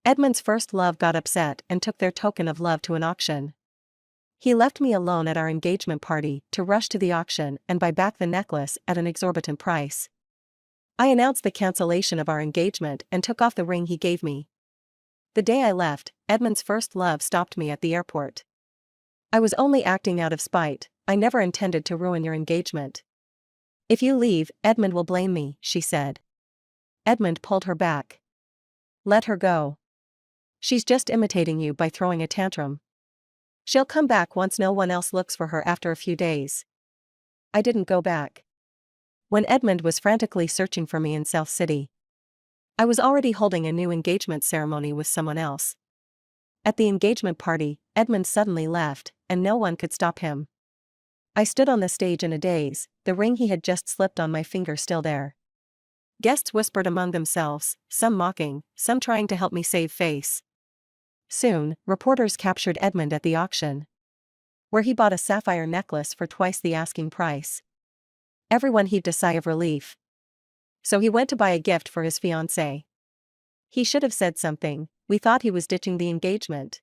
Edmund's first love got upset and took their token of love to an auction. He left me alone at our engagement party to rush to the auction and buy back the necklace at an exorbitant price. I announced the cancellation of our engagement and took off the ring he gave me. The day I left, Edmund's first love stopped me at the airport. I was only acting out of spite, I never intended to ruin your engagement. If you leave, Edmund will blame me, she said. Edmund pulled her back. Let her go. She's just imitating you by throwing a tantrum. She'll come back once no one else looks for her after a few days. I didn't go back. When Edmund was frantically searching for me in South City, I was already holding a new engagement ceremony with someone else. At the engagement party, Edmund suddenly left, and no one could stop him. I stood on the stage in a daze, the ring he had just slipped on my finger still there. Guests whispered among themselves, some mocking, some trying to help me save face. Soon, reporters captured Edmund at the auction, where he bought a sapphire necklace for twice the asking price. Everyone heaved a sigh of relief. So he went to buy a gift for his fiancée. He should have said something, we thought he was ditching the engagement.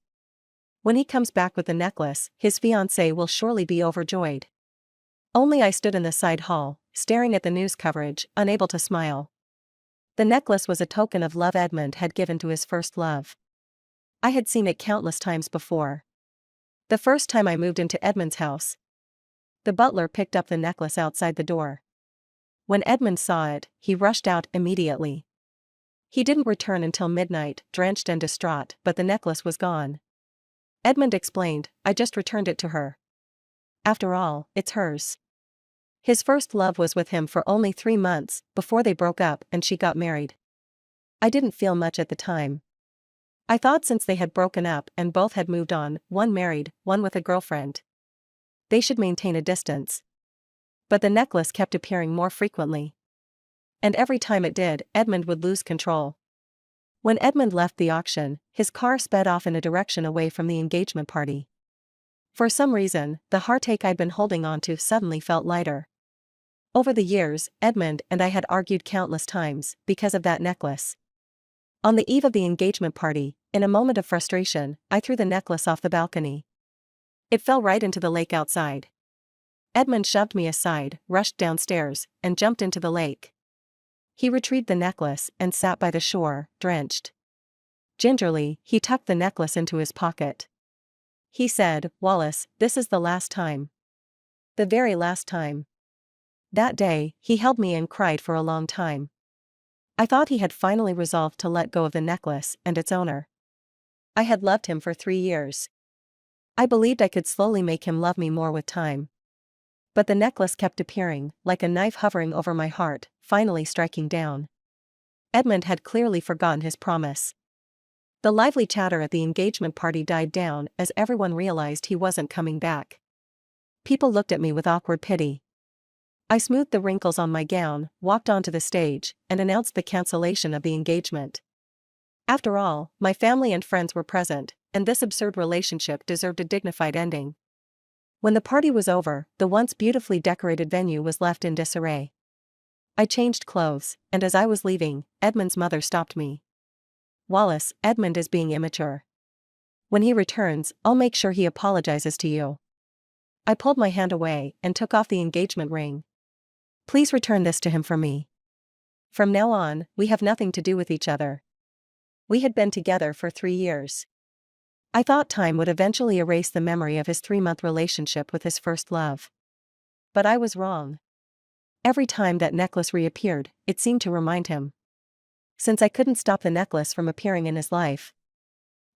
When he comes back with the necklace, his fiancée will surely be overjoyed. Only I stood in the side hall, staring at the news coverage, unable to smile. The necklace was a token of love Edmund had given to his first love. I had seen it countless times before. The first time I moved into Edmund's house, the butler picked up the necklace outside the door. When Edmund saw it, he rushed out immediately. He didn't return until midnight, drenched and distraught, but the necklace was gone. Edmund explained, I just returned it to her. After all, it's hers. His first love was with him for only 3 months, before they broke up and she got married. I didn't feel much at the time. I thought since they had broken up and both had moved on, one married, one with a girlfriend, they should maintain a distance. But the necklace kept appearing more frequently. And every time it did, Edmund would lose control. When Edmund left the auction, his car sped off in a direction away from the engagement party. For some reason, the heartache I'd been holding on to suddenly felt lighter. Over the years, Edmund and I had argued countless times, because of that necklace. On the eve of the engagement party, in a moment of frustration, I threw the necklace off the balcony. It fell right into the lake outside. Edmund shoved me aside, rushed downstairs, and jumped into the lake. He retrieved the necklace and sat by the shore, drenched. Gingerly, he tucked the necklace into his pocket. He said, Wallace, this is the last time. The very last time. That day, he held me and cried for a long time. I thought he had finally resolved to let go of the necklace and its owner. I had loved him for 3 years. I believed I could slowly make him love me more with time. But the necklace kept appearing, like a knife hovering over my heart, finally striking down. Edmund had clearly forgotten his promise. The lively chatter at the engagement party died down as everyone realized he wasn't coming back. People looked at me with awkward pity. I smoothed the wrinkles on my gown, walked onto the stage, and announced the cancellation of the engagement. After all, my family and friends were present, and this absurd relationship deserved a dignified ending. When the party was over, the once beautifully decorated venue was left in disarray. I changed clothes, and as I was leaving, Edmund's mother stopped me. Wallace, Edmund is being immature. When he returns, I'll make sure he apologizes to you. I pulled my hand away and took off the engagement ring. Please return this to him for me. From now on, we have nothing to do with each other. We had been together for 3 years. I thought time would eventually erase the memory of his 3-month relationship with his first love. But I was wrong. Every time that necklace reappeared, it seemed to remind him. Since I couldn't stop the necklace from appearing in his life,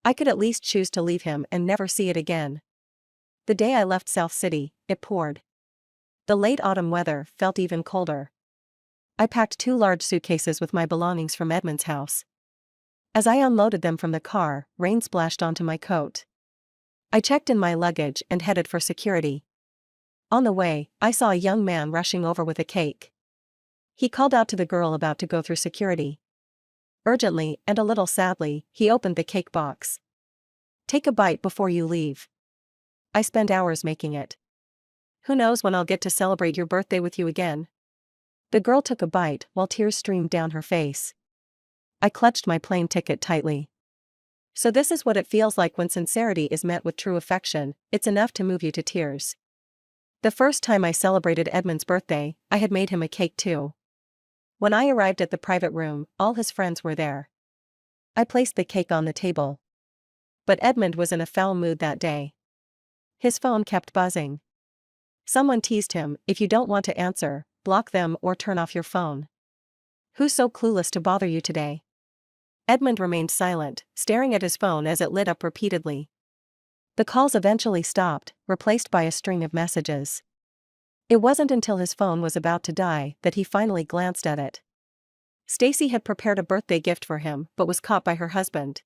I could at least choose to leave him and never see it again. The day I left South City, it poured. The late autumn weather felt even colder. I packed 2 large suitcases with my belongings from Edmund's house. As I unloaded them from the car, rain splashed onto my coat. I checked in my luggage and headed for security. On the way, I saw a young man rushing over with a cake. He called out to the girl about to go through security. Urgently, and a little sadly, he opened the cake box. Take a bite before you leave. I spent hours making it. Who knows when I'll get to celebrate your birthday with you again? The girl took a bite while tears streamed down her face. I clutched my plane ticket tightly. So this is what it feels like when sincerity is met with true affection, it's enough to move you to tears. The first time I celebrated Edmund's birthday, I had made him a cake too. When I arrived at the private room, all his friends were there. I placed the cake on the table. But Edmund was in a foul mood that day. His phone kept buzzing. Someone teased him, "If you don't want to answer, block them or turn off your phone. Who's so clueless to bother you today?" Edmund remained silent, staring at his phone as it lit up repeatedly. The calls eventually stopped, replaced by a string of messages. It wasn't until his phone was about to die that he finally glanced at it. Stacy had prepared a birthday gift for him but was caught by her husband.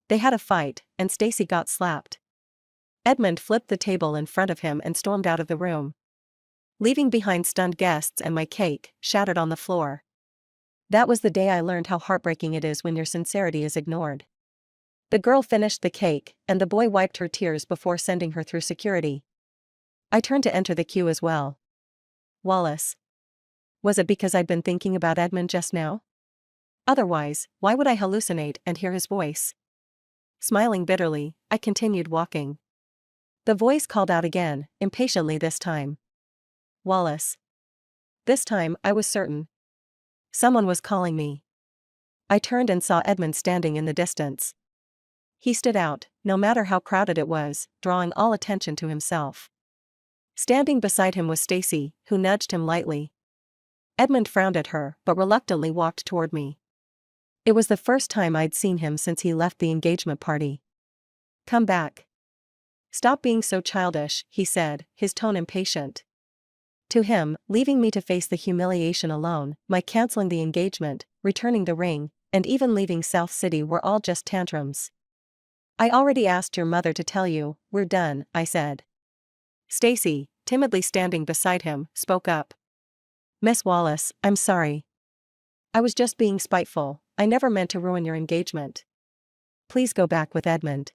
They had a fight, and Stacy got slapped. Edmund flipped the table in front of him and stormed out of the room, leaving behind stunned guests and my cake, shattered on the floor. That was the day I learned how heartbreaking it is when your sincerity is ignored. The girl finished the cake, and the boy wiped her tears before sending her through security. I turned to enter the queue as well. Wallace. Was it because I'd been thinking about Edmund just now? Otherwise, why would I hallucinate and hear his voice? Smiling bitterly, I continued walking. The voice called out again, impatiently this time. Wallace. This time, I was certain. Someone was calling me. I turned and saw Edmund standing in the distance. He stood out, no matter how crowded it was, drawing all attention to himself. Standing beside him was Stacy, who nudged him lightly. Edmund frowned at her, but reluctantly walked toward me. It was the first time I'd seen him since he left the engagement party. Come back. Stop being so childish, he said, his tone impatient. To him, leaving me to face the humiliation alone, my canceling the engagement, returning the ring, and even leaving South City were all just tantrums. I already asked your mother to tell you, we're done, I said. Stacy, timidly standing beside him, spoke up. Miss Wallace, I'm sorry. I was just being spiteful, I never meant to ruin your engagement. Please go back with Edmund.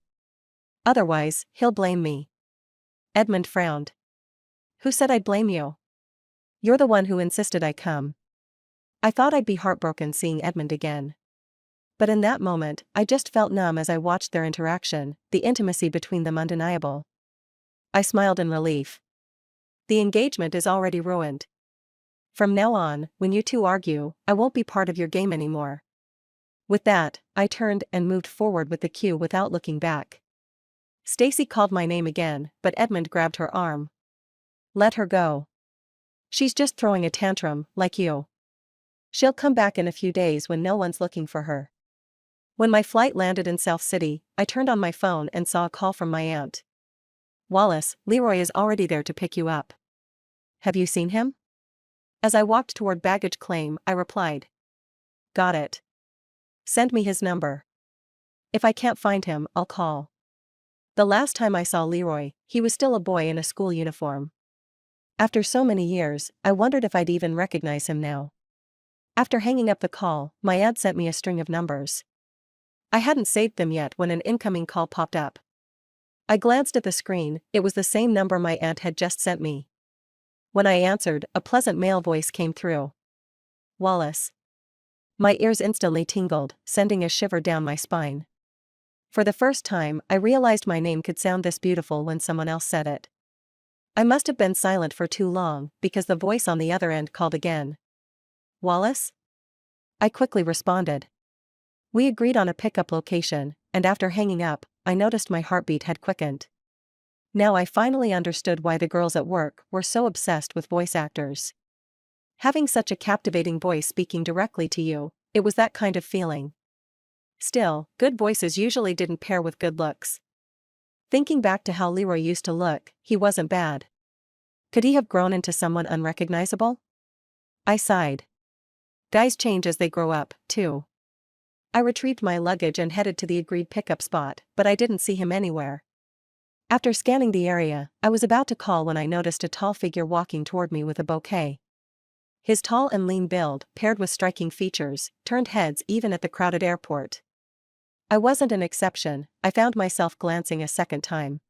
Otherwise, he'll blame me. Edmund frowned. Who said I'd blame you? You're the one who insisted I come. I thought I'd be heartbroken seeing Edmund again. But in that moment, I just felt numb as I watched their interaction, the intimacy between them undeniable. I smiled in relief. The engagement is already ruined. From now on, when you two argue, I won't be part of your game anymore. With that, I turned and moved forward with the queue without looking back. Stacy called my name again, but Edmund grabbed her arm. Let her go. She's just throwing a tantrum, like you. She'll come back in a few days when no one's looking for her. When my flight landed in South City, I turned on my phone and saw a call from my aunt. Wallace, Leroy is already there to pick you up. Have you seen him? As I walked toward baggage claim, I replied. Got it. Send me his number. If I can't find him, I'll call. The last time I saw Leroy, he was still a boy in a school uniform. After so many years, I wondered if I'd even recognize him now. After hanging up the call, my aunt sent me a string of numbers. I hadn't saved them yet when an incoming call popped up. I glanced at the screen, it was the same number my aunt had just sent me. When I answered, a pleasant male voice came through. Wallace. My ears instantly tingled, sending a shiver down my spine. For the first time, I realized my name could sound this beautiful when someone else said it. I must have been silent for too long, because the voice on the other end called again. Wallace? I quickly responded. We agreed on a pickup location, and after hanging up, I noticed my heartbeat had quickened. Now I finally understood why the girls at work were so obsessed with voice actors. Having such a captivating voice speaking directly to you, it was that kind of feeling. Still, good voices usually didn't pair with good looks. Thinking back to how Leroy used to look, he wasn't bad. Could he have grown into someone unrecognizable? I sighed. Guys change as they grow up, too. I retrieved my luggage and headed to the agreed pickup spot, but I didn't see him anywhere. After scanning the area, I was about to call when I noticed a tall figure walking toward me with a bouquet. His tall and lean build, paired with striking features, turned heads even at the crowded airport. I wasn't an exception, I found myself glancing a second time.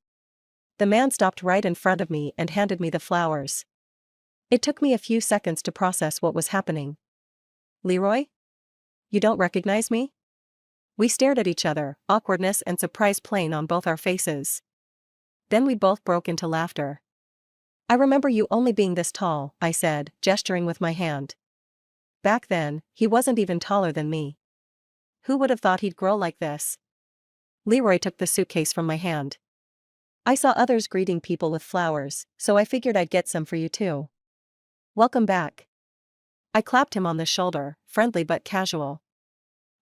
The man stopped right in front of me and handed me the flowers. It took me a few seconds to process what was happening. Leroy? You don't recognize me? We stared at each other, awkwardness and surprise plain on both our faces. Then we both broke into laughter. I remember you only being this tall, I said, gesturing with my hand. Back then, he wasn't even taller than me. Who would have thought he'd grow like this? Leroy took the suitcase from my hand. I saw others greeting people with flowers, so I figured I'd get some for you too. Welcome back. I clapped him on the shoulder, friendly but casual.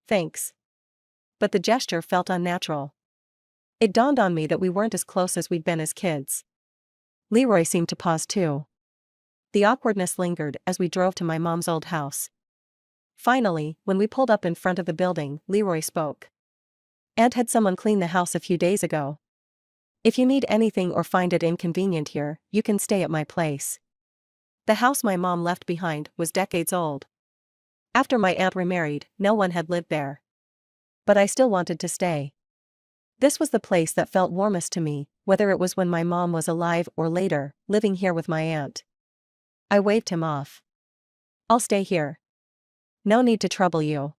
Thanks. But the gesture felt unnatural. It dawned on me that we weren't as close as we'd been as kids. Leroy seemed to pause too. The awkwardness lingered as we drove to my mom's old house. Finally, when we pulled up in front of the building, Leroy spoke. Aunt had someone clean the house a few days ago. If you need anything or find it inconvenient here, you can stay at my place. The house my mom left behind was decades old. After my aunt remarried, no one had lived there. But I still wanted to stay. This was the place that felt warmest to me, whether it was when my mom was alive or later, living here with my aunt. I waved him off. I'll stay here. No need to trouble you.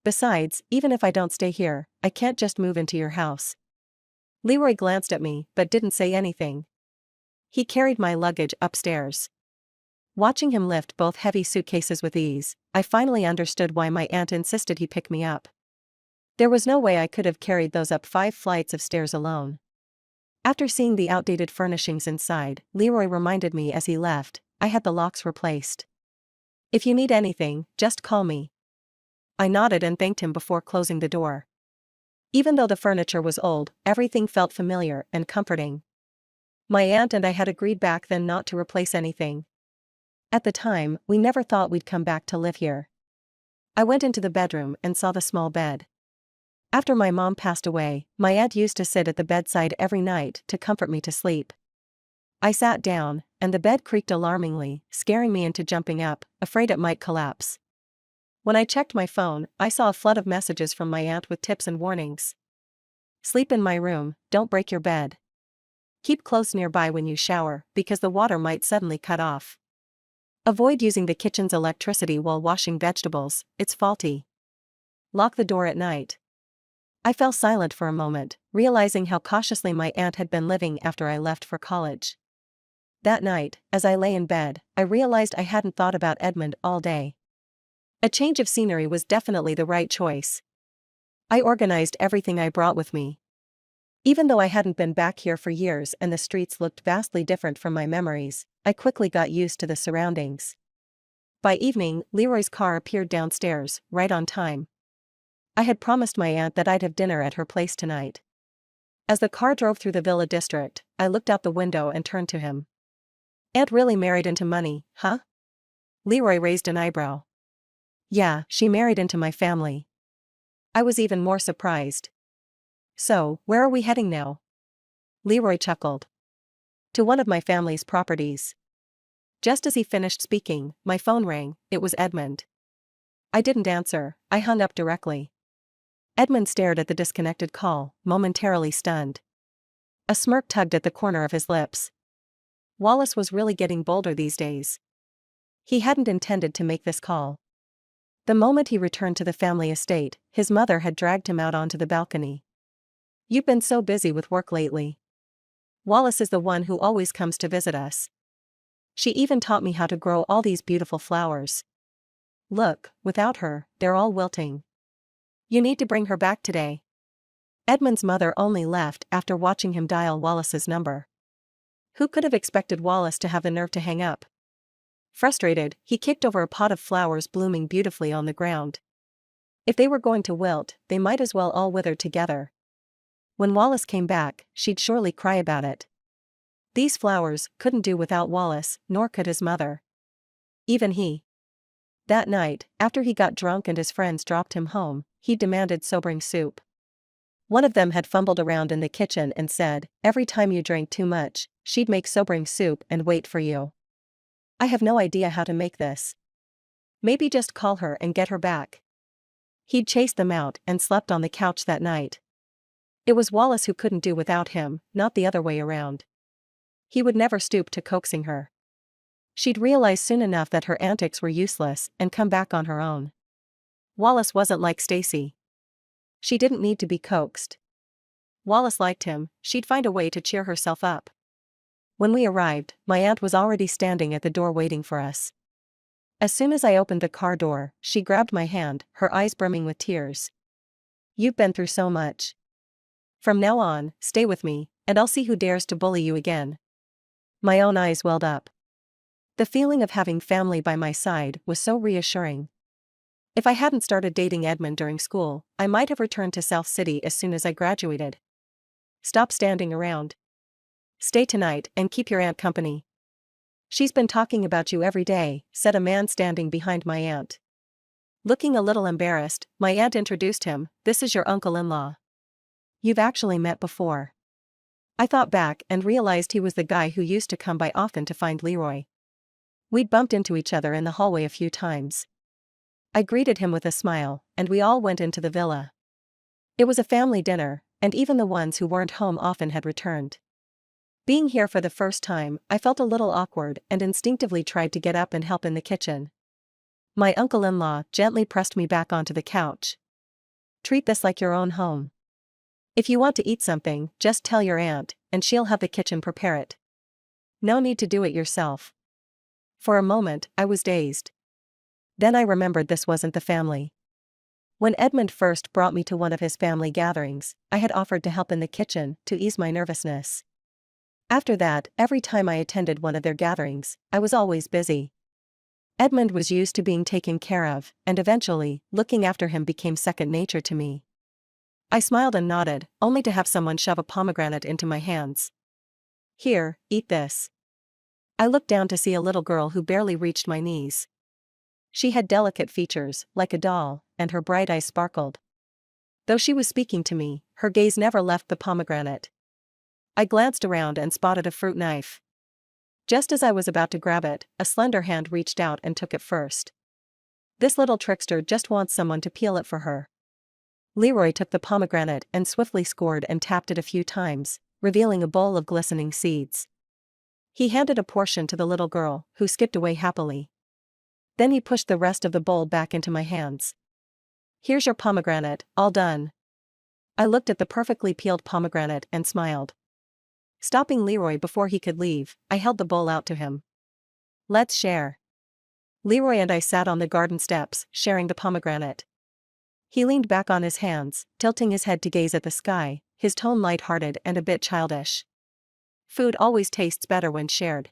Besides, even if I don't stay here, I can't just move into your house. Leroy glanced at me, but didn't say anything. He carried my luggage upstairs. Watching him lift both heavy suitcases with ease, I finally understood why my aunt insisted he pick me up. There was no way I could have carried those up 5 flights of stairs alone. After seeing the outdated furnishings inside, Leroy reminded me as he left, I had the locks replaced. If you need anything, just call me. I nodded and thanked him before closing the door. Even though the furniture was old, everything felt familiar and comforting. My aunt and I had agreed back then not to replace anything. At the time, we never thought we'd come back to live here. I went into the bedroom and saw the small bed. After my mom passed away, my aunt used to sit at the bedside every night to comfort me to sleep. I sat down, and the bed creaked alarmingly, scaring me into jumping up, afraid it might collapse. When I checked my phone, I saw a flood of messages from my aunt with tips and warnings. Sleep in my room, don't break your bed. Keep clothes nearby when you shower, because the water might suddenly cut off. Avoid using the kitchen's electricity while washing vegetables, it's faulty. Lock the door at night. I fell silent for a moment, realizing how cautiously my aunt had been living after I left for college. That night, as I lay in bed, I realized I hadn't thought about Edmund all day. A change of scenery was definitely the right choice. I organized everything I brought with me. Even though I hadn't been back here for years and the streets looked vastly different from my memories, I quickly got used to the surroundings. By evening, Leroy's car appeared downstairs, right on time. I had promised my aunt that I'd have dinner at her place tonight. As the car drove through the Villa district, I looked out the window and turned to him. Aunt really married into money, huh? Leroy raised an eyebrow. Yeah, she married into my family. I was even more surprised. So, where are we heading now? Leroy chuckled. To one of my family's properties. Just as he finished speaking, my phone rang. It was Edmund. I didn't answer, I hung up directly. Edmund stared at the disconnected call, momentarily stunned. A smirk tugged at the corner of his lips. Wallace was really getting bolder these days. He hadn't intended to make this call. The moment he returned to the family estate, his mother had dragged him out onto the balcony. You've been so busy with work lately. Wallace is the one who always comes to visit us. She even taught me how to grow all these beautiful flowers. Look, without her, they're all wilting. You need to bring her back today. Edmund's mother only left after watching him dial Wallace's number. Who could have expected Wallace to have the nerve to hang up? Frustrated, he kicked over a pot of flowers blooming beautifully on the ground. If they were going to wilt, they might as well all wither together. When Wallace came back, she'd surely cry about it. These flowers couldn't do without Wallace, nor could his mother. Even he. That night, after he got drunk and his friends dropped him home, he demanded sobering soup. One of them had fumbled around in the kitchen and said, every time you drank too much, she'd make sobering soup and wait for you. I have no idea how to make this. Maybe just call her and get her back. He'd chased them out and slept on the couch that night. It was Wallace who couldn't do without him, not the other way around. He would never stoop to coaxing her. She'd realize soon enough that her antics were useless and come back on her own. Wallace wasn't like Stacy. She didn't need to be coaxed. Wallace liked him, she'd find a way to cheer herself up. When we arrived, my aunt was already standing at the door waiting for us. As soon as I opened the car door, she grabbed my hand, her eyes brimming with tears. "You've been through so much. From now on, stay with me, and I'll see who dares to bully you again." My own eyes welled up. The feeling of having family by my side was so reassuring. If I hadn't started dating Edmund during school, I might have returned to South City as soon as I graduated. "Stop standing around. Stay tonight and keep your aunt company. She's been talking about you every day," said a man standing behind my aunt. Looking a little embarrassed, my aunt introduced him. "This is your uncle-in-law. You've actually met before." I thought back and realized he was the guy who used to come by often to find Leroy. We'd bumped into each other in the hallway a few times. I greeted him with a smile, and we all went into the villa. It was a family dinner, and even the ones who weren't home often had returned. Being here for the first time, I felt a little awkward and instinctively tried to get up and help in the kitchen. My uncle-in-law gently pressed me back onto the couch. "Treat this like your own home. If you want to eat something, just tell your aunt, and she'll have the kitchen prepare it. No need to do it yourself." For a moment, I was dazed. Then I remembered this wasn't the family. When Edmund first brought me to one of his family gatherings, I had offered to help in the kitchen to ease my nervousness. After that, every time I attended one of their gatherings, I was always busy. Edmund was used to being taken care of, and eventually, looking after him became second nature to me. I smiled and nodded, only to have someone shove a pomegranate into my hands. "Here, eat this." I looked down to see a little girl who barely reached my knees. She had delicate features, like a doll, and her bright eyes sparkled. Though she was speaking to me, her gaze never left the pomegranate. I glanced around and spotted a fruit knife. Just as I was about to grab it, a slender hand reached out and took it first. This little trickster just wants someone to peel it for her. Leroy took the pomegranate and swiftly scored and tapped it a few times, revealing a bowl of glistening seeds. He handed a portion to the little girl, who skipped away happily. Then he pushed the rest of the bowl back into my hands. "Here's your pomegranate, all done." I looked at the perfectly peeled pomegranate and smiled. Stopping Leroy before he could leave, I held the bowl out to him. "Let's share." Leroy and I sat on the garden steps, sharing the pomegranate. He leaned back on his hands, tilting his head to gaze at the sky, his tone light-hearted and a bit childish. Food always tastes better when shared.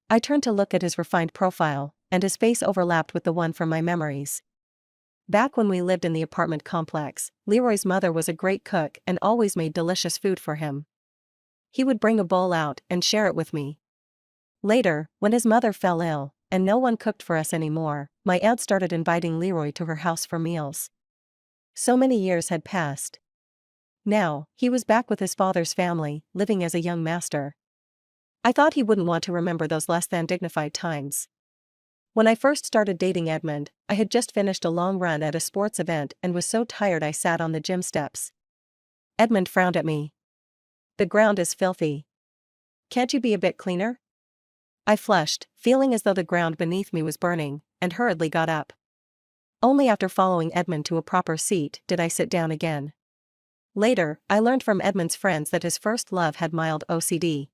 I turned to look at his refined profile, and his face overlapped with the one from my memories. Back when we lived in the apartment complex, Leroy's mother was a great cook and always made delicious food for him. He would bring a bowl out and share it with me. Later, when his mother fell ill, and no one cooked for us anymore, my aunt started inviting Leroy to her house for meals. So many years had passed. Now, he was back with his father's family, living as a young master. I thought he wouldn't want to remember those less than dignified times. When I first started dating Edmund, I had just finished a long run at a sports event and was so tired I sat on the gym steps. Edmund frowned at me. "The ground is filthy. Can't you be a bit cleaner?" I flushed, feeling as though the ground beneath me was burning, and hurriedly got up. Only after following Edmund to a proper seat did I sit down again. Later, I learned from Edmund's friends that his first love had mild OCD.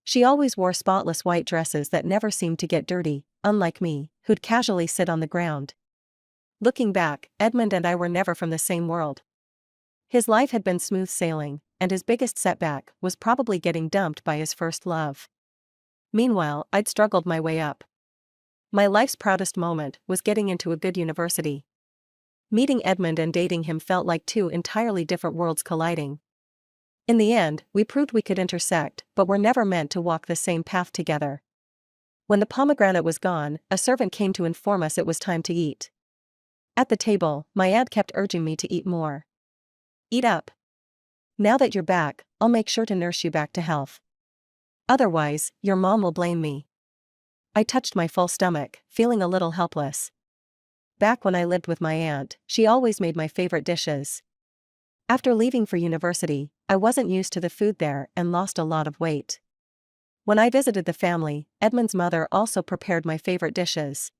She always wore spotless white dresses that never seemed to get dirty, unlike me, who'd casually sit on the ground. Looking back, Edmund and I were never from the same world. His life had been smooth sailing, and his biggest setback was probably getting dumped by his first love. Meanwhile, I'd struggled my way up. My life's proudest moment was getting into a good university. Meeting Edmund and dating him felt like two entirely different worlds colliding. In the end, we proved we could intersect, but were never meant to walk the same path together. When the pomegranate was gone, a servant came to inform us it was time to eat. At the table, my aunt kept urging me to eat more. "Eat up. Now that you're back, I'll make sure to nurse you back to health. Otherwise, your mom will blame me." I touched my full stomach, feeling a little helpless. Back when I lived with my aunt, she always made my favorite dishes. After leaving for university, I wasn't used to the food there and lost a lot of weight. When I visited the family, Edmund's mother also prepared my favorite dishes.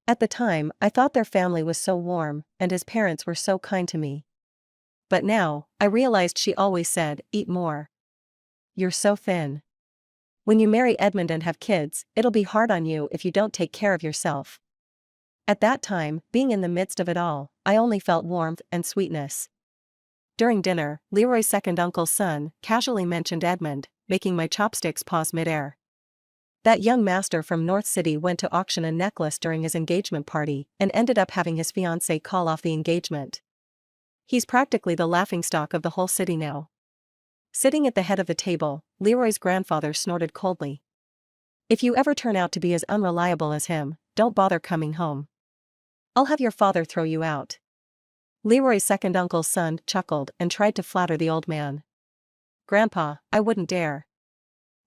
At the time, I thought their family was so warm, and his parents were so kind to me. but now, I realized she always said, "Eat more. You're so thin. When you marry Edmund and have kids, it'll be hard on you if you don't take care of yourself." At that time, being in the midst of it all, I only felt warmth and sweetness. During dinner, Leroy's second uncle's son casually mentioned Edmund, making my chopsticks pause midair. That young master from North City went to auction a necklace during his engagement party and ended up having his fiancée call off the engagement. He's practically the laughingstock of the whole city now. Sitting at the head of the table, Leroy's grandfather snorted coldly. "If you ever turn out to be as unreliable as him, don't bother coming home. I'll have your father throw you out." Leroy's second uncle's son chuckled and tried to flatter the old man. "Grandpa, I wouldn't dare."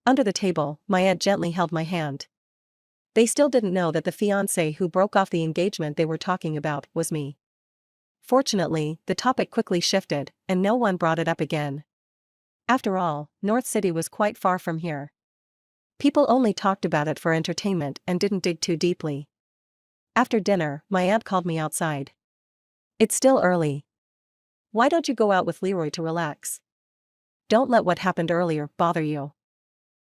Under the table, my aunt gently held my hand. They still didn't know that the fiancé who broke off the engagement they were talking about was me. Fortunately, the topic quickly shifted, and no one brought it up again. After all, North City was quite far from here. People only talked about it for entertainment and didn't dig too deeply. After dinner, my aunt called me outside. "It's still early. Why don't you go out with Leroy to relax? Don't let what happened earlier bother you.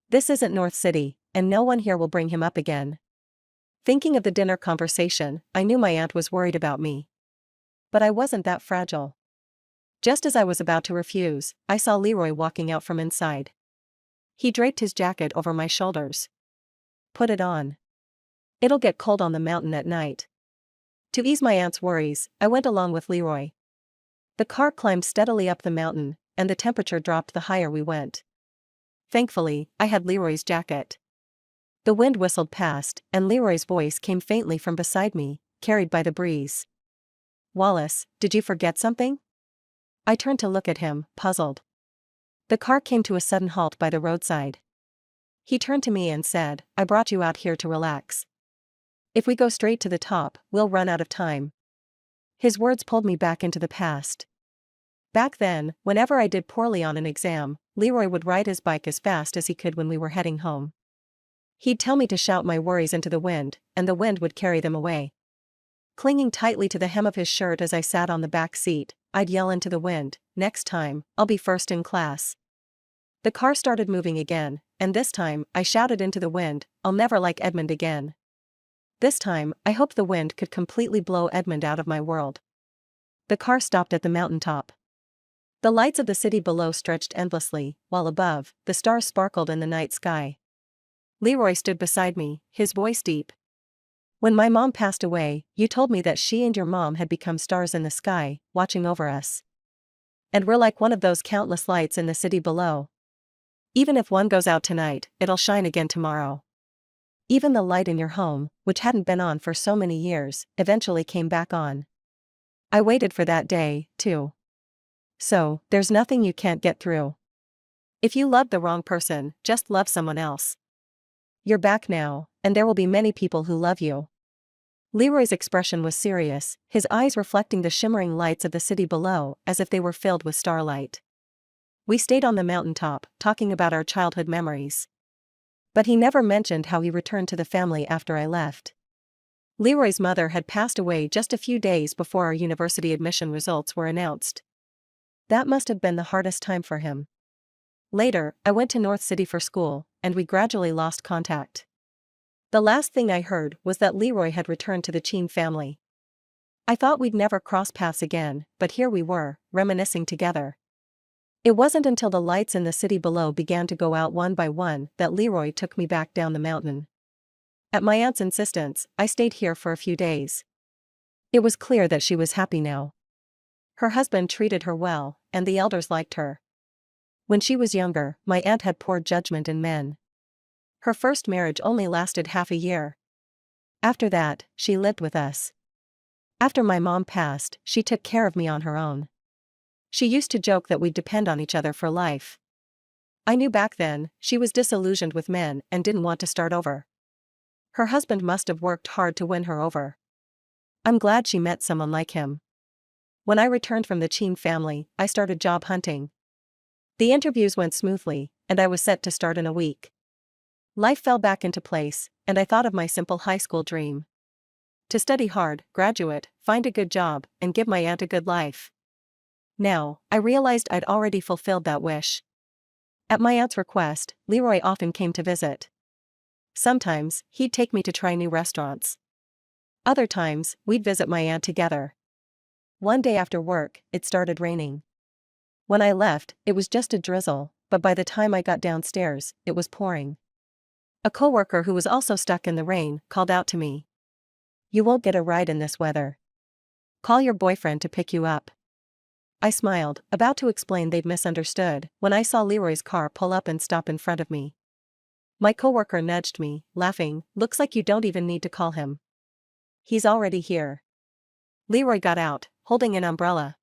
This isn't North City, and no one here will bring him up again." Thinking of the dinner conversation, I knew my aunt was worried about me. But I wasn't that fragile. Just as I was about to refuse, I saw Leroy walking out from inside. He draped his jacket over my shoulders. "Put it on. It'll get cold on the mountain at night." To ease my aunt's worries, I went along with Leroy. The car climbed steadily up the mountain, and the temperature dropped the higher we went. Thankfully, I had Leroy's jacket. The wind whistled past, and Leroy's voice came faintly from beside me, carried by the breeze. "Wallace, did you forget something?" I turned to look at him, puzzled. The car came to a sudden halt by the roadside. He turned to me and said, "I brought you out here to relax. If we go straight to the top, we'll run out of time." His words pulled me back into the past. Back then, whenever I did poorly on an exam, Leroy would ride his bike as fast as he could when we were heading home. He'd tell me to shout my worries into the wind, and the wind would carry them away. Clinging tightly to the hem of his shirt as I sat on the back seat, I'd yell into the wind, "Next time, I'll be first in class." The car started moving again, and this time, I shouted into the wind, "I'll never like Edmund again." This time, I hoped the wind could completely blow Edmund out of my world. The car stopped at the mountaintop. The lights of the city below stretched endlessly, while above, the stars sparkled in the night sky. Leroy stood beside me, his voice deep. "When my mom passed away, you told me that she and your mom had become stars in the sky, watching over us. And we're like one of those countless lights in the city below. Even if one goes out tonight, it'll shine again tomorrow." Even the light in your home, which hadn't been on for so many years, eventually came back on. I waited for that day, too. So, there's nothing you can't get through. If you love the wrong person, just love someone else. You're back now, and there will be many people who love you. Leroy's expression was serious, his eyes reflecting the shimmering lights of the city below as if they were filled with starlight. We stayed on the mountaintop, talking about our childhood memories. But he never mentioned how he returned to the family after I left. Leroy's mother had passed away just a few days before our university admission results were announced. That must have been the hardest time for him. Later, I went to North City for school, and we gradually lost contact. The last thing I heard was that Leroy had returned to the Cheen family. I thought we'd never cross paths again, but here we were, reminiscing together. It wasn't until the lights in the city below began to go out one by one that Leroy took me back down the mountain. At my aunt's insistence, I stayed here for a few days. It was clear that she was happy now. Her husband treated her well, and the elders liked her. When she was younger, my aunt had poor judgment in men. Her first marriage only lasted half a year. After that, she lived with us. After my mom passed, she took care of me on her own. She used to joke that we'd depend on each other for life. I knew back then, she was disillusioned with men and didn't want to start over. Her husband must have worked hard to win her over. I'm glad she met someone like him. When I returned from the Cheen family, I started job hunting. The interviews went smoothly, and I was set to start in a week. Life fell back into place, and I thought of my simple high school dream. To study hard, graduate, find a good job, and give my aunt a good life. Now, I realized I'd already fulfilled that wish. At my aunt's request, Leroy often came to visit. Sometimes, he'd take me to try new restaurants. Other times, we'd visit my aunt together. One day after work, it started raining. When I left, it was just a drizzle, but by the time I got downstairs, it was pouring. A coworker who was also stuck in the rain called out to me. "You won't get a ride in this weather. Call your boyfriend to pick you up." I smiled, about to explain they'd misunderstood, when I saw Leroy's car pull up and stop in front of me. My coworker nudged me, laughing, "Looks like you don't even need to call him. He's already here." Leroy got out, holding an umbrella.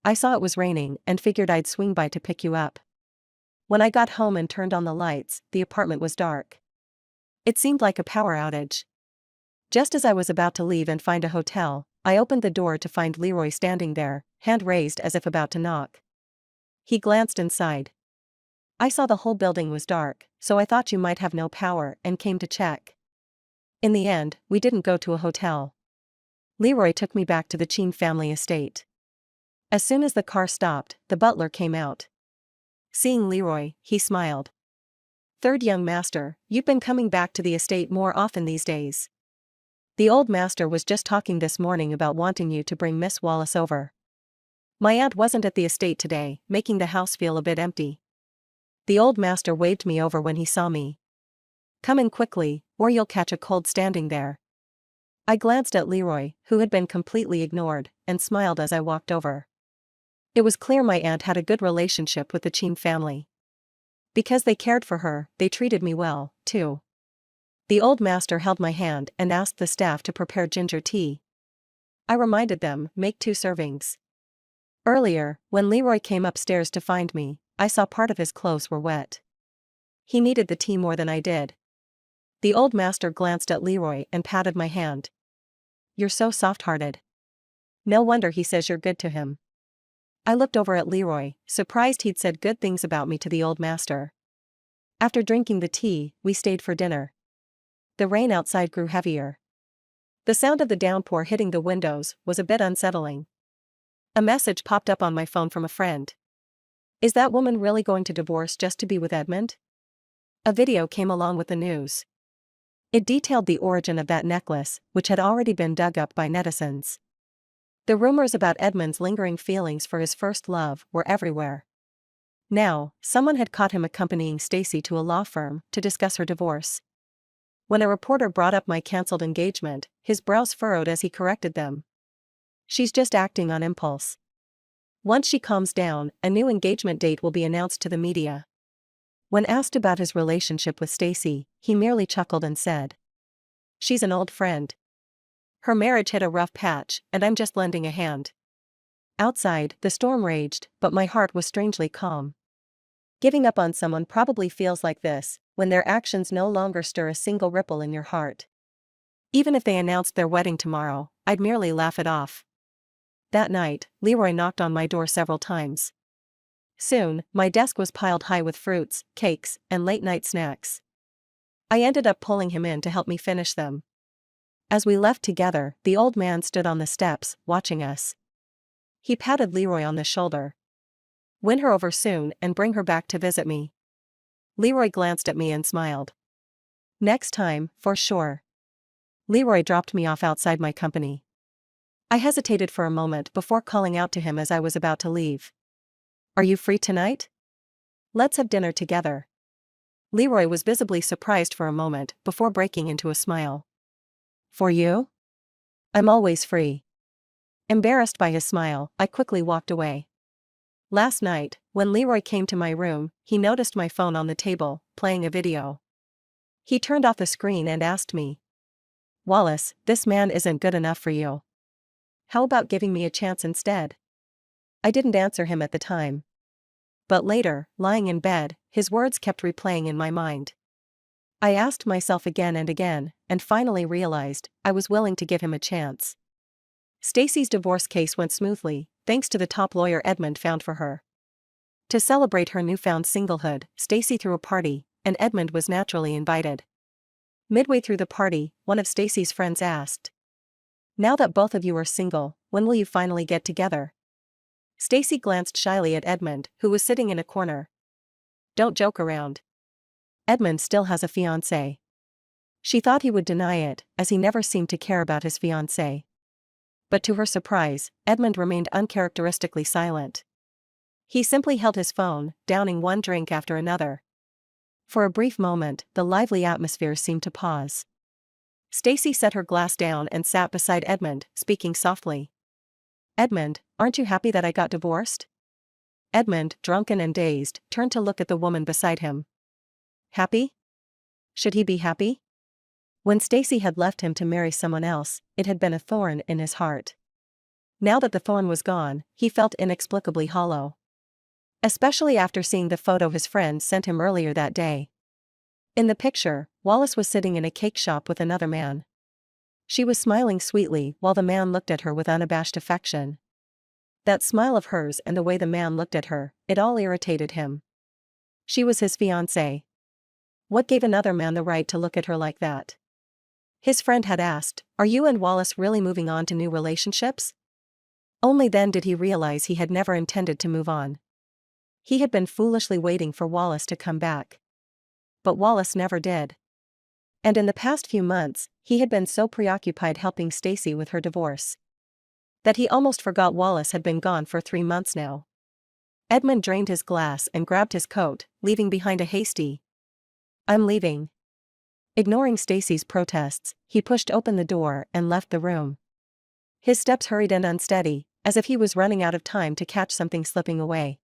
I saw it was raining and figured I'd swing by to pick you up. When I got home and turned on the lights, the apartment was dark. It seemed like a power outage. Just as I was about to leave and find a hotel, I opened the door to find Leroy standing there, hand raised as if about to knock. He glanced inside. "I saw the whole building was dark, so I thought you might have no power and came to check." In the end, we didn't go to a hotel. Leroy took me back to the Cheen family estate. As soon as the car stopped, the butler came out. Seeing Leroy, he smiled. "Third young master, you've been coming back to the estate more often these days. The old master was just talking this morning about wanting you to bring Miss Wallace over." My aunt wasn't at the estate today, making the house feel a bit empty. The old master waved me over when he saw me. "Come in quickly, or you'll catch a cold standing there." I glanced at Leroy, who had been completely ignored, and smiled as I walked over. It was clear my aunt had a good relationship with the Cheen family. Because they cared for her, they treated me well, too. The old master held my hand and asked the staff to prepare ginger tea. I reminded them, "Make 2 servings." Earlier, when Leroy came upstairs to find me, I saw part of his clothes were wet. He needed the tea more than I did. The old master glanced at Leroy and patted my hand. "You're so soft-hearted. No wonder he says you're good to him." I looked over at Leroy, surprised he'd said good things about me to the old master. After drinking the tea, we stayed for dinner. The rain outside grew heavier. The sound of the downpour hitting the windows was a bit unsettling. A message popped up on my phone from a friend. "Is that woman really going to divorce just to be with Edmund?" A video came along with the news. It detailed the origin of that necklace, which had already been dug up by netizens. The rumors about Edmund's lingering feelings for his first love were everywhere. Now, someone had caught him accompanying Stacy to a law firm to discuss her divorce. When a reporter brought up my cancelled engagement, his brows furrowed as he corrected them. "She's just acting on impulse. Once she calms down, a new engagement date will be announced to the media." When asked about his relationship with Stacy, he merely chuckled and said, "She's an old friend. Her marriage hit a rough patch, and I'm just lending a hand." Outside, the storm raged, but my heart was strangely calm. Giving up on someone probably feels like this, when their actions no longer stir a single ripple in your heart. Even if they announced their wedding tomorrow, I'd merely laugh it off. That night, Leroy knocked on my door several times. Soon, my desk was piled high with fruits, cakes, and late-night snacks. I ended up pulling him in to help me finish them. As we left together, the old man stood on the steps, watching us. He patted Leroy on the shoulder. "Win her over soon and bring her back to visit me." Leroy glanced at me and smiled. "Next time, for sure." Leroy dropped me off outside my company. I hesitated for a moment before calling out to him as I was about to leave. "Are you free tonight? Let's have dinner together." Leroy was visibly surprised for a moment before breaking into a smile. "For you? I'm always free." Embarrassed by his smile, I quickly walked away. Last night, when Leroy came to my room, he noticed my phone on the table, playing a video. He turned off the screen and asked me, "Wallace, this man isn't good enough for you. How about giving me a chance instead?" I didn't answer him at the time. But later, lying in bed, his words kept replaying in my mind. I asked myself again and finally realized I was willing to give him a chance. Stacy's divorce case went smoothly, thanks to the top lawyer Edmund found for her. To celebrate her newfound singlehood, Stacy threw a party, and Edmund was naturally invited. Midway through the party, one of Stacy's friends asked, "Now that both of you are single, when will you finally get together?" Stacy glanced shyly at Edmund, who was sitting in a corner. Don't joke around. Edmund still has a fiancée. She thought he would deny it, as he never seemed to care about his fiancée. But to her surprise, Edmund remained uncharacteristically silent. He simply held his phone, downing one drink after another. For a brief moment, the lively atmosphere seemed to pause. Stacy set her glass down and sat beside Edmund, speaking softly. Edmund, aren't you happy that I got divorced? Edmund, drunken and dazed, turned to look at the woman beside him. Happy? Should he be happy? When Stacy had left him to marry someone else, it had been a thorn in his heart. Now that the thorn was gone, he felt inexplicably hollow. Especially after seeing the photo his friend sent him earlier that day. In the picture, Wallace was sitting in a cake shop with another man. She was smiling sweetly while the man looked at her with unabashed affection. That smile of hers and the way the man looked at her, it all irritated him. She was his fiancée. What gave another man the right to look at her like that? His friend had asked, "Are you and Wallace really moving on to new relationships?" Only then did he realize he had never intended to move on. He had been foolishly waiting for Wallace to come back. But Wallace never did. And in the past few months, he had been so preoccupied helping Stacy with her divorce that he almost forgot Wallace had been gone for 3 months now. Edmund drained his glass and grabbed his coat, leaving behind a hasty, "I'm leaving." Ignoring Stacy's protests, he pushed open the door and left the room. His steps hurried and unsteady, as if he was running out of time to catch something slipping away.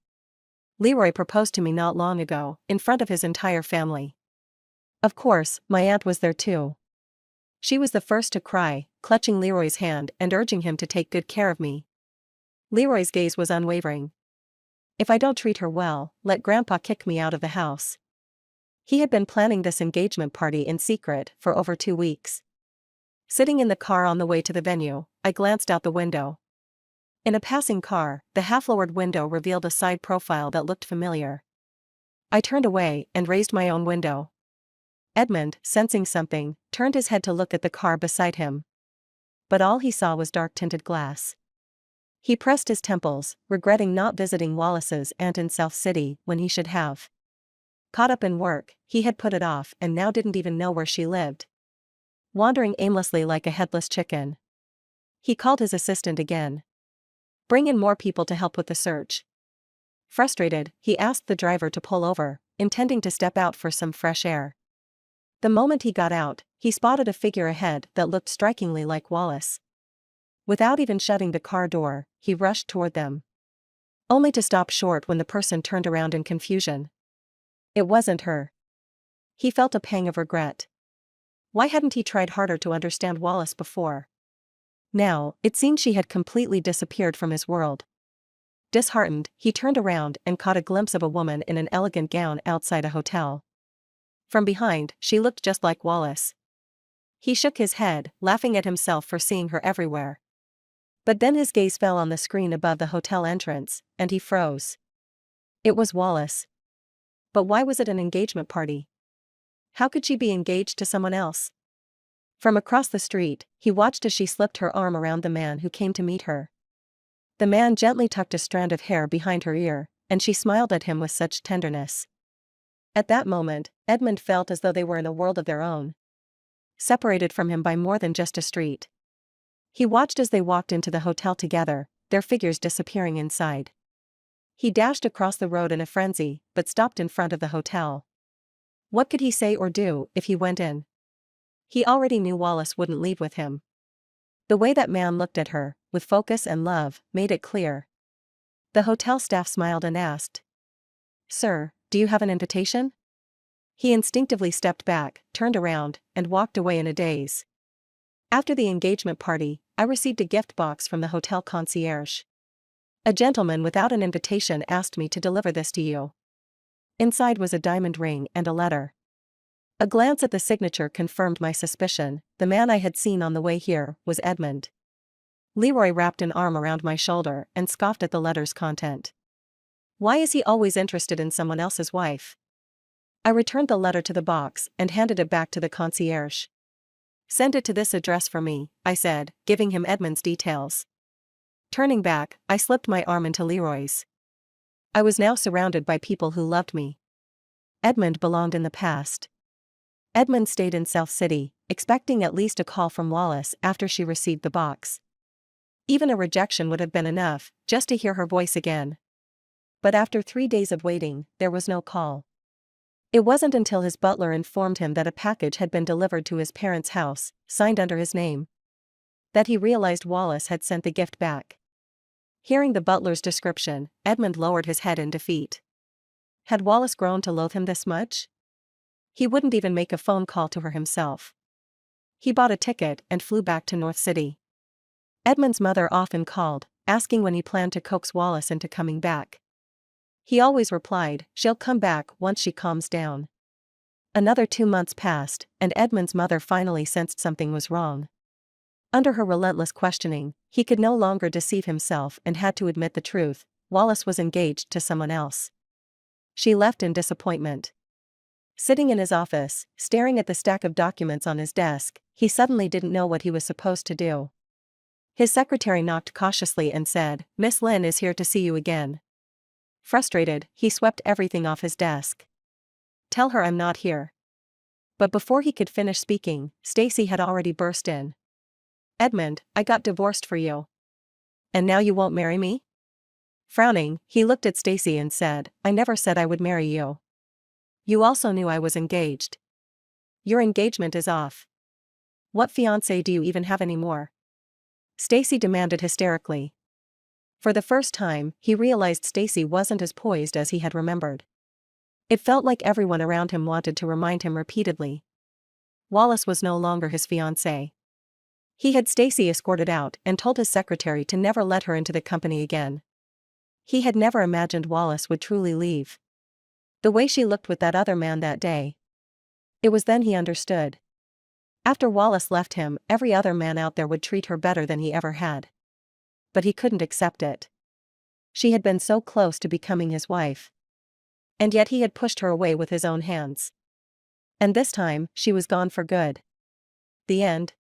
Leroy proposed to me not long ago, in front of his entire family. Of course, my aunt was there too. She was the first to cry, clutching Leroy's hand and urging him to take good care of me. Leroy's gaze was unwavering. "If I don't treat her well, let Grandpa kick me out of the house." He had been planning this engagement party in secret for over 2 weeks. Sitting in the car on the way to the venue, I glanced out the window. In a passing car, the half-lowered window revealed a side profile that looked familiar. I turned away and raised my own window. Edmund, sensing something, turned his head to look at the car beside him. But all he saw was dark-tinted glass. He pressed his temples, regretting not visiting Wallace's aunt in South City when he should have. Caught up in work, he had put it off and now didn't even know where she lived. Wandering aimlessly like a headless chicken. He called his assistant again. "Bring in more people to help with the search." Frustrated, he asked the driver to pull over, intending to step out for some fresh air. The moment he got out, he spotted a figure ahead that looked strikingly like Wallace. Without even shutting the car door, he rushed toward them. Only to stop short when the person turned around in confusion. It wasn't her. He felt a pang of regret. Why hadn't he tried harder to understand Wallace before? Now, it seemed she had completely disappeared from his world. Disheartened, he turned around and caught a glimpse of a woman in an elegant gown outside a hotel. From behind, she looked just like Wallace. He shook his head, laughing at himself for seeing her everywhere. But then his gaze fell on the screen above the hotel entrance, and he froze. It was Wallace. But why was it an engagement party? How could she be engaged to someone else? From across the street, he watched as she slipped her arm around the man who came to meet her. The man gently tucked a strand of hair behind her ear, and she smiled at him with such tenderness. At that moment, Edmund felt as though they were in a world of their own. Separated from him by more than just a street. He watched as they walked into the hotel together, their figures disappearing inside. He dashed across the road in a frenzy, but stopped in front of the hotel. What could he say or do if he went in? He already knew Wallace wouldn't leave with him. The way that man looked at her, with focus and love, made it clear. The hotel staff smiled and asked, "Sir, do you have an invitation?" He instinctively stepped back, turned around, and walked away in a daze. After the engagement party, I received a gift box from the hotel concierge. "A gentleman without an invitation asked me to deliver this to you." Inside was a diamond ring and a letter. A glance at the signature confirmed my suspicion. The man I had seen on the way here was Edmund. Leroy wrapped an arm around my shoulder and scoffed at the letter's content. Why is he always interested in someone else's wife? I returned the letter to the box and handed it back to the concierge. "Send it to this address for me," I said, giving him Edmund's details. Turning back, I slipped my arm into Leroy's. I was now surrounded by people who loved me. Edmund belonged in the past. Edmund stayed in South City, expecting at least a call from Wallace after she received the box. Even a rejection would have been enough, just to hear her voice again. But after 3 days of waiting, there was no call. It wasn't until his butler informed him that a package had been delivered to his parents' house, signed under his name, that he realized Wallace had sent the gift back. Hearing the butler's description, Edmund lowered his head in defeat. Had Wallace grown to loathe him this much? He wouldn't even make a phone call to her himself. He bought a ticket and flew back to North City. Edmund's mother often called, asking when he planned to coax Wallace into coming back. He always replied, "She'll come back once she calms down." Another 2 months passed, and Edmund's mother finally sensed something was wrong. Under her relentless questioning, he could no longer deceive himself and had to admit the truth: Wallace was engaged to someone else. She left in disappointment. Sitting in his office, staring at the stack of documents on his desk, he suddenly didn't know what he was supposed to do. His secretary knocked cautiously and said, "Miss Lynn is here to see you again." Frustrated, he swept everything off his desk. "Tell her I'm not here." But before he could finish speaking, Stacy had already burst in. "Edmund, I got divorced for you. And now you won't marry me?" Frowning, he looked at Stacy and said, "I never said I would marry you. You also knew I was engaged. Your engagement is off. What fiancé do you even have anymore?" Stacy demanded hysterically. For the first time, he realized Stacy wasn't as poised as he had remembered. It felt like everyone around him wanted to remind him repeatedly. Wallace was no longer his fiancé. He had Stacy escorted out and told his secretary to never let her into the company again. He had never imagined Wallace would truly leave. The way she looked with that other man that day. It was then he understood. After Wallace left him, every other man out there would treat her better than he ever had. But he couldn't accept it. She had been so close to becoming his wife. And yet he had pushed her away with his own hands. And this time, she was gone for good. The end.